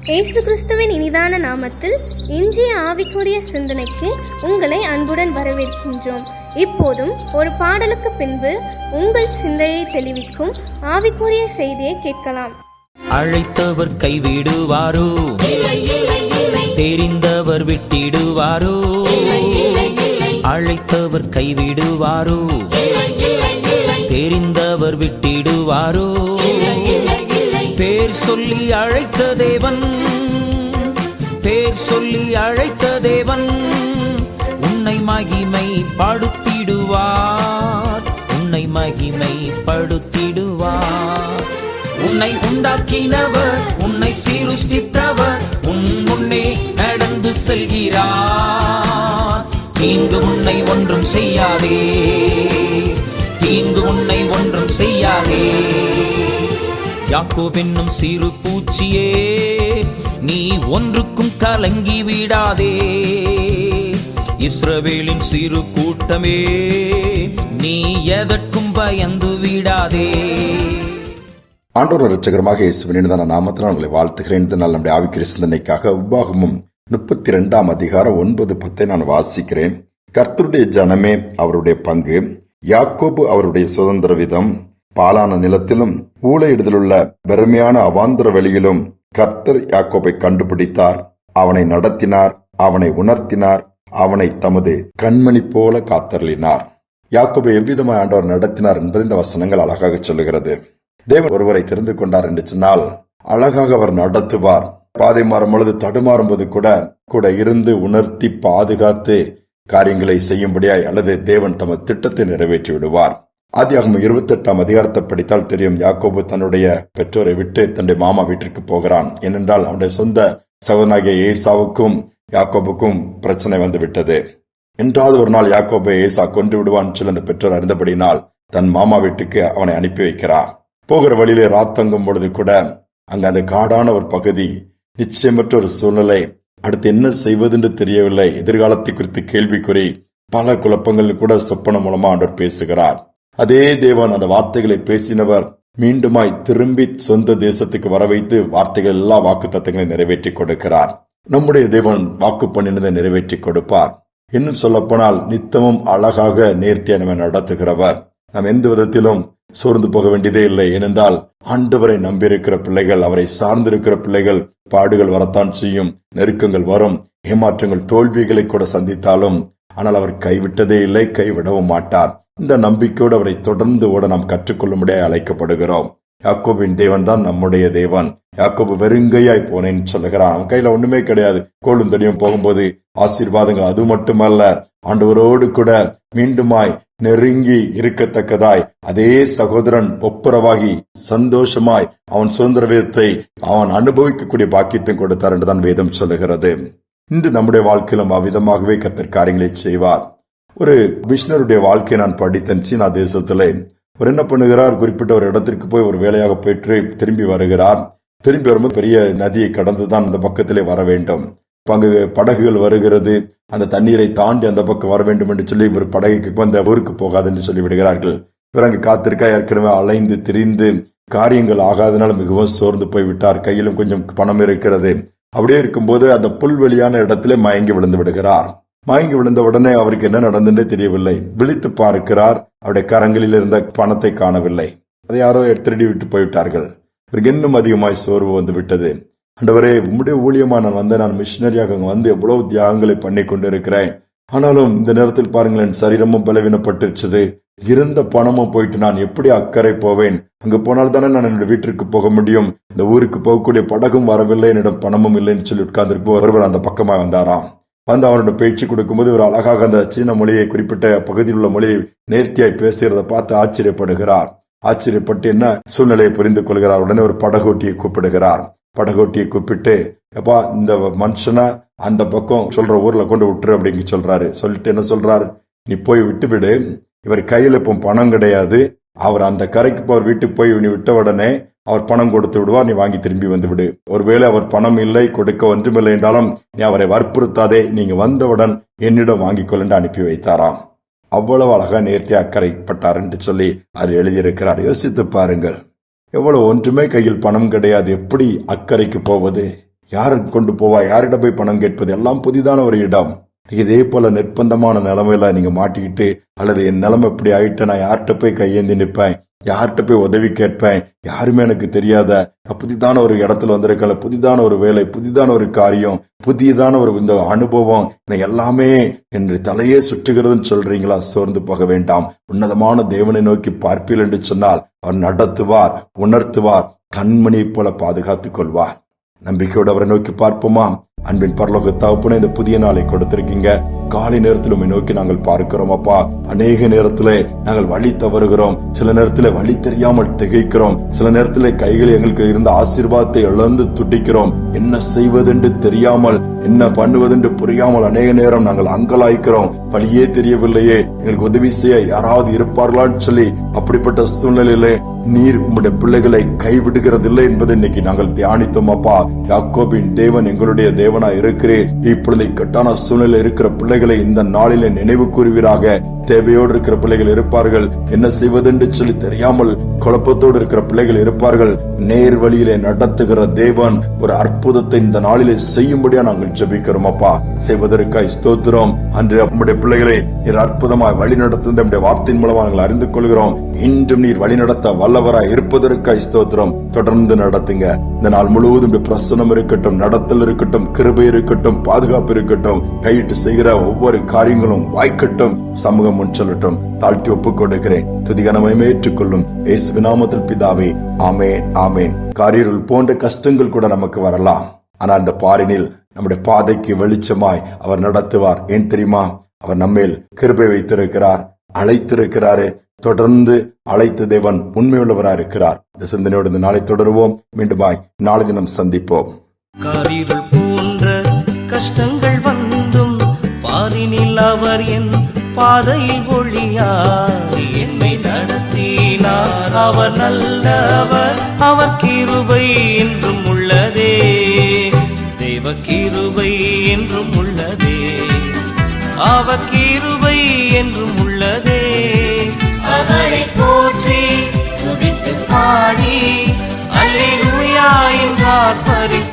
இயேசு கிறிஸ்துவின் இனிதான நாமத்தில் இன்றைய ஆவிக்குரிய சிந்தனைக்கு உங்களை அன்புடன் வரவேற்கின்றோம். இப்போதும் ஒரு பாடலுக்கு பின்பு உங்கள் சிந்தையை தெளிவிக்கும் ஆவிக்குரிய செய்தியை கேட்கலாம். அழைத்தவர் கைவிடுவாரோ? தெரிந்தவர் விட்டிடுவாரோ? அழைத்தவர் கைவிடுவாரோ? தெரிந்தவர் விட்டிடுவாரோ? பேர் சொல்லி அழைத்த தேவன், பேர் சொல்லி அழைத்த தேவன் உன்னை மகிமை படுத்திடுவார், உன்னை மகிமை படுத்திடுவார். உன்னை உண்டாக்கினவர், உன்னை சீருஷ்டித்தவர் உன் முன்னே நடந்து செல்கிறார். தீங்கு உன்னை ஒன்றும் செய்யாதே, தீங்கு உன்னை ஒன்றும் செய்யாதே. யாக்கோபென்னும் சிறு பூச்சியே, நீ ஒன்றுக்கும் கலங்கி விடாதே. இஸ்ரவேலின் சிறு கூட்டமே, நீ எதற்கும் பயந்து விடாதே. ஆண்டவர் இரட்சகரமாக இயேசுவின் நாமத்தினால் உங்களை வாழ்த்துகிறேன். இந்த நாள் நம்முடைய ஆவிக்குரிய சிந்தனைக்காக உபாகமம் 32:9-10 நான் வாசிக்கிறேன். கர்த்தருடைய ஜனமே அவருடைய பங்கு, யாக்கோபு அவருடைய சுதந்திர விதம். பாலான நிலத்திலும் ஊழையிடுதலுள்ள வெறுமையான அவாந்தர வெளியிலும் கர்த்தர் யாக்கோபை கண்டுபிடித்தார், அவனை நடத்தினார், அவனை உணர்த்தினார், அவனை தமது கண்மணி போல காத்தருளினார். யாக்கோபை எவ்விதமாய் ஆண்டவர் நடத்தினார் என்பது இந்த வசனங்கள் அழகாக சொல்லுகிறது. தேவன் ஒருவரை தெரிந்து கொண்டார் என்று சொன்னால் அழகாக அவர் நடத்துவார். பாதை மாறும் பொழுது தடுமாறும் போது கூட இருந்து உணர்த்தி பாதுகாத்து காரியங்களை செய்யும்படியாய் அல்லது தேவன் தமது திட்டத்தை நிறைவேற்றி விடுவார். ஆதியாகமம் 28 படித்தால் தெரியும். யாக்கோபு தன்னுடைய பெற்றோரை விட்டு தன்னுடைய மாமா வீட்டிற்கு போகிறான். ஏனென்றால் அவனுடைய சொந்த சகோதரனாகிய ஏசாவுக்கும் யாக்கோபுக்கும் பிரச்சனை வந்து விட்டது. என்றாவது ஒரு நாள் யாக்கோபை ஏசா கொன்று விடுவான் சொல்லி அந்த பெற்றோர் அறிந்தபடினால் தன் மாமா வீட்டுக்கு அவனை அனுப்பி வைக்கிறார். போகிற வழியிலே ராத்தங்கும் பொழுது கூட அங்க அந்த காடான ஒரு பகுதி, நிச்சயமற்ற ஒரு சூழ்நிலை, அடுத்து என்ன செய்வதென்று தெரியவில்லை, எதிர்காலத்தை குறித்து கேள்விக்குறி, பல குழப்பங்கள் கூட சொப்பனம் மூலமா ஆண்டவர் பேசுகிறார். அதே தேவன் அந்த வார்த்தைகளை பேசினவர் மீண்டுமாய் திரும்பி சொந்த தேசத்துக்கு வர வைத்து வார்த்தைகள் எல்லா வாக்கு தத்தங்களை நிறைவேற்றி கொடுக்கிறார். நம்முடைய தேவன் வாக்கு பண்ணினதை நிறைவேற்றி கொடுப்பார். இன்னும் சொல்ல போனால் நித்தமும் அழகாக நேர்த்தியா நம்ம நடத்துகிறவர். நாம் எந்த விதத்திலும் சோர்ந்து போக வேண்டியதே இல்லை. ஏனென்றால் ஆண்டவரை நம்பியிருக்கிற பிள்ளைகள், அவரை சார்ந்திருக்கிற பிள்ளைகள், பாடுகள் வரத்தான் செய்யும், நெருக்கங்கள் வரும், ஏமாற்றங்கள் தோல்விகளை கூட சந்தித்தாலும் ஆனால் அவர் கைவிட்டதே இல்லை, கைவிடவும் மாட்டார். இந்த நம்பிக்கையோடு அவரை தொடர்ந்து ஓட நாம் கற்றுக்கொள்ளும்படியாக அழைக்கப்படுகிறோம். யாக்கோபின் தேவன் தான் நம்முடைய தேவன். யாக்கோபு வெறுங்கையாய் போனேன்னு சொல்லுகிறான். அவன் கையில ஒண்ணுமே கிடையாது. கோலும் தடியும் போகும்போது ஆசீர்வாதங்கள். அது மட்டுமல்ல, ஆண்டவரோடு கூட மீண்டுமாய் நெருங்கி இருக்கத்தக்கதாய் அதே சகோதரன் ஒப்புரவாகி சந்தோஷமாய் அவன் சுதந்திர வேதத்தை அவன் அனுபவிக்கக்கூடிய பாக்கியத்தை கொடுத்தார் என்றுதான் வேதம் சொல்லுகிறது. இன்று நம்முடைய வாழ்க்கையிலும் அவ்விதமாகவே கர்த்தர் காரியங்களை செய்வார். ஒரு மிஷனருடைய வாழ்க்கையை நான் படித்தேன். சீனா தேசத்திலே அவர் என்ன பண்ணுகிறார், குறிப்பிட்ட ஒரு இடத்திற்கு போய் ஒரு வேலையாக போயிட்டு திரும்பி வருகிறார். திரும்பி வரும்போது பெரிய நதியை கடந்துதான் அந்த பக்கத்திலே வர வேண்டும். அங்கு படகுகள் வருகிறது, அந்த தண்ணீரை தாண்டி அந்த பக்கம் வர வேண்டும் என்று சொல்லி ஒரு படகுக்கு அந்த ஊருக்கு போகாது என்று சொல்லி விடுகிறார்கள். இவர் அங்கு காத்திருக்கா, ஏற்கனவே அலைந்து திரிந்து காரியங்கள் ஆகாதனால மிகவும் சோர்ந்து போய் விட்டார். கையிலும் கொஞ்சம் பணம் இருக்கிறது. அப்படியே இருக்கும்போது அந்த புல்வெளியான இடத்திலே மயங்கி விழுந்து விடுகிறார். மயங்கி விழுந்த உடனே அவருக்கு என்ன நடந்ததே தெரியவில்லை. விழித்து பார்க்கிறார், அவருடைய கரங்களில் இருந்த பணத்தை காணவில்லை. அதை யாரோ திருடி விட்டு போய்விட்டார்கள். இவருக்கு இன்னும் அதிகமாய் சோர்வு வந்து விட்டது. ஆண்டவரே, உம்முடைய ஊழியமா நான் மிஷினரியாக வந்து எவ்வளவு தியாகங்களை பண்ணி கொண்டிருக்கிறேன். ஆனாலும் இந்த நேரத்தில் பாருங்களேன், சரீரமும் பலவீனப்பட்டுருச்சது, இருந்த பணமும் போயிட்டு நான் எப்படி அக்கறை போவேன்? அங்க போனால் தானே நான் என்னுடைய வீட்டிற்கு போக முடியும். இந்த ஊருக்கு போகக்கூடிய படகும் வரவில்லை, என்னிடம் பணமும் இல்லைன்னு சொல்லி உட்கார்ந்து ஒருவர் அந்த பக்கமா வந்தாராம். வந்து அவருடைய பேச்சு கொடுக்கும்போது ஒரு அழகாக அந்த சீன மொழியை, குறிப்பிட்ட பகுதியில் உள்ள மொழியை நேர்த்தியாய் பேசுகிறத பார்த்து ஆச்சரியப்படுகிறார். ஆச்சரியப்பட்டு என்ன சூழ்நிலையை புரிந்து கொள்கிறார். உடனே ஒரு படகோட்டியை கூப்பிடுகிறார். படகோட்டியை கூப்பிட்டு, எப்பா, இந்த மனுஷனை அந்த பக்கம் சொல்ற ஊர்ல கொண்டு விட்டுரு அப்படின்னு சொல்றாரு. சொல்லிட்டு என்ன சொல்றாரு, நீ போய் விட்டு விடு, இவர் கையில இப்போ பணம் கிடையாது, அவர் அந்த கரைக்கு போய் வீட்டுக்கு போய் நீ விட்ட உடனே அவர் பணம் கொடுத்து விடுவார், நீ வாங்கி திரும்பி வந்து விடு. ஒருவேளை அவர் பணம் இல்லை, கொடுக்க ஒன்றுமில்லை என்றாலும் நீ அவரை வற்புறுத்தாதே, நீங்க வந்தவுடன் என்னிடம் வாங்கிக் கொள்ள அனுப்பி வைத்தாராம். அவ்வளவு அழகா நேர்த்தி அக்கறைப்பட்டார் என்று சொல்லி அது எழுதியிருக்கிறார். யோசித்து பாருங்கள், எவ்வளவு ஒன்றுமே கையில் பணம் கிடையாது, எப்படி அக்கறைக்கு போவது? யாரு கொண்டு போவா, யாரிடம் போய் பணம் கேட்பது, எல்லாம் புதிதான ஒரு இடம். இதே போல நிர்பந்தமான நிலைமையில நீங்க மாட்டிக்கிட்டு, அல்லது என் நிலைமை இப்படி ஆயிட்டு நான் யார்கிட்ட போய் கையேந்தி நிற்பேன், யார்கிட்ட போய் உதவி கேட்பேன், யாருமே எனக்கு தெரியாத, நான் புதிதான ஒரு இடத்துல வந்திருக்கல, புதிதான ஒரு வேலை, புதிதான ஒரு காரியம், புதியதான ஒரு இந்த அனுபவம், எல்லாமே என்று தலையே சுற்றுகிறதுன்னு சொல்றீங்களா? சோர்ந்து போக வேண்டாம். உன்னதமான தேவனை நோக்கி பார்ப்பீர்கள் என்று சொன்னால் அவர் நடத்துவார், உணர்த்துவார், கண்மணியை போல பாதுகாத்துக் கொள்வார். நம்பிக்கையோடு அவரை நோக்கி பார்ப்போமா? அன்பின் பரலோக தகப்பனே, இந்த புதிய நாளை கொடுத்திருக்கீங்க. காலை நேரத்தில் உம்மை நோக்கி நாங்கள் பார்க்கிறோம் அப்பா. அநேக நேரத்திலே நாங்கள் வழி தவறுகிறோம், சில நேரத்திலே வழி தெரியாமல் திகைக்கிறோம், சில நேரத்திலே கைகள் எங்களுக்கு இருந்த ஆசீர்வாதத்தை இழந்து துடிக்கிறோம். என்ன செய்வதென்று தெரியாமல், என்ன பண்ணுவதென்று புரியாமல் அநேக நேரம் நாங்கள் அங்கலாய்க்கிறோம். வழியே தெரியவில்லையே, எங்களுக்கு உதவி செய்ய யாராவது இருப்பார்களான்னு சொல்லி அப்படிப்பட்ட சூழ்நிலையிலே நீர் உம்முடைய பிள்ளைகளை கைவிடுகிறதில்லை என்பதை இன்னைக்கு நாங்கள் தியானித்தோம் அப்பா. யாக்கோபின் தேவன் எங்களுடைய தேவனா இருக்கிறேன். இப்பொழுது கட்டான சூழ்நிலை இருக்கிற பிள்ளைகளை இந்த நாளிலே நினைவு கூறுவீராக. தேவையோடு இருக்கிற பிள்ளைகள் இருப்பார்கள், என்ன செய்வதென்று சொல்லி தெரியாமல் குழப்பத்தோடு இருக்கிற பிள்ளைகள் இருப்பார்கள். நேர் வழியிலே நடத்துகிற தேவன் ஒரு அற்புதத்தை இந்த நாளிலே செய்யும்படியா நாங்கள் ஜெபிக்கிறோம் அப்பா. செய்வதற்காய் ஸ்தோத்திரம். அன்று நம்முடைய பிள்ளைகளை நீர் அற்புதமாய் வழி நடத்தும் நம்முடைய வார்த்தையின் மூலமாக நாங்கள் அறிந்து கொள்கிறோம். இன்றும் நீர் வழி நடத்த வல்லவராய் இருப்பதற்காய் ஸ்தோத்திரம். தொடர்ந்து நடத்துங்க. இந்த நாள் முழுவதும் பிரசனம் இருக்கட்டும், நடத்தல் இருக்கட்டும், கிருபை இருக்கட்டும், பாதுகாப்பு இருக்கட்டும். கையிட்டு செய்கிற ஒவ்வொரு காரியங்களும் வாய்க்கட்டும், சமூகம் முன்சொல்லட்டும். தாழ்த்தி ஒப்புக் கொடுக்கிறேன். துதிகனமையுமே ஏற்றுக்கொள்ளும் இயேசுவின் நாமத்தில் பிதாவே, ஆமென், ஆமென். காரிருள் போன்ற கஷ்டங்கள் கூட நமக்கு வரலாம். ஆனா அந்த பாரினில் நம்முடைய பாதைக்கு வெளிச்சமாய் அவர் நடத்துவார். ஏன் தெரியுமா? அவர் நம்மேல் கிருபை வைத்திருக்கிறார், அழைத்திருக்கிறாரு. தொடர்ந்து அழைத்த தேவன் உண்மையுள்ளவராக இருக்கிறார். இந்த சிந்தனையோடு இந்த நாளை தொடருவோம். மீண்டுமாய் நாளை தினம் சந்திப்போம். காரிருள் போன்ற கஷ்டங்கள் வந்தும் பாரினில் அவர் என் பாதையில் ஒளியாய் என்னை நடத்தினார். அவர் நல்லவர், அவர் கிருபை என்றும் உள்ளதே, தேவ கிருபை என்றும் உள்ளதே, அவர் கிருபை என்றும் உள்ளதே. அவரை போற்றி துதித்து பாடி அல்லேலூயா என்றார் பரிந்து